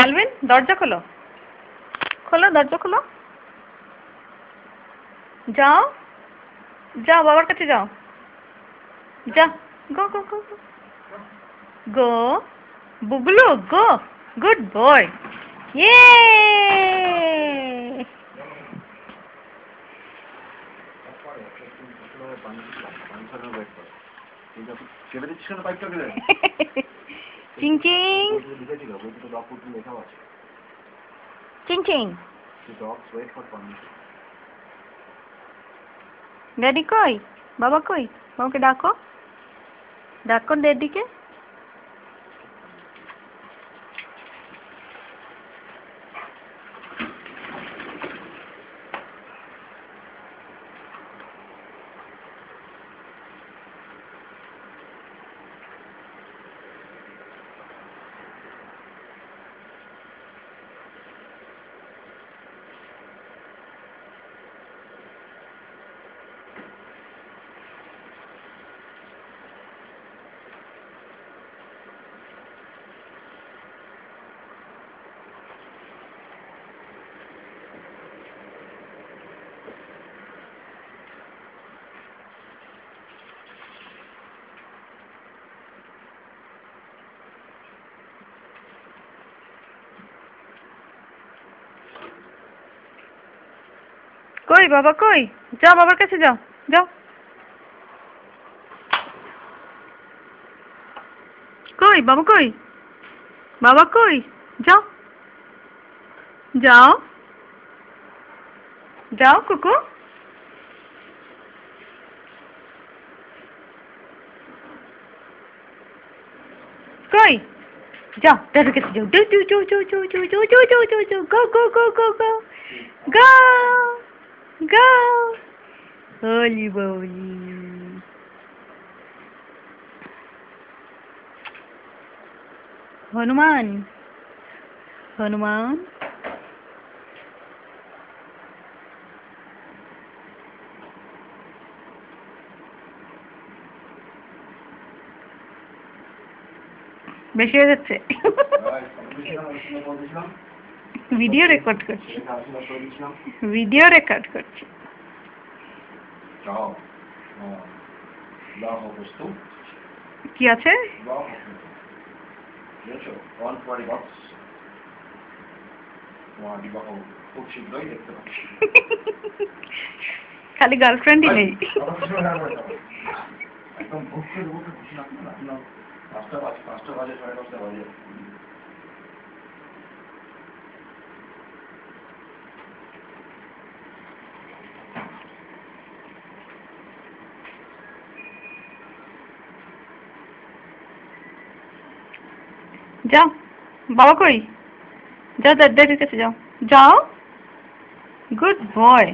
Alvin দরজা খোলো, খোলো দরজা খোলো। যাও যাও, বাবার কাছে যাও, যা, গো গো গো গো গো, বুবলু গো, গুড বয়, ইয়ে। চিং চিং চিং চিং, ড্যাডি কই, বাবা কই, বাবাকে ডাকো, ডাকো ড্যাডিকে। কই বাবা কই, যাও বাবার কাছে যাও, যাও। কই বাবা কই, বাবা কই, যাও যাও যাও কুকু। কই, যাও দাদুর কাছে যাও, যাও যাও যাও যাও যাও যাও যাও যাও যাও যাও, গো গো গো গো গো গো গো, হোলি বৌলি। হনুমান হনুমান, বেশি হয়ে যাচ্ছে। ভিডিও রেকর্ড করছি, ভিডিও রেকর্ড করছি। কি আছে? খালি গার্লফ্রেন্ডই নেই। যাও বাবা কই, যাও দাদার কাছে যাও, যাও, গুড বয়।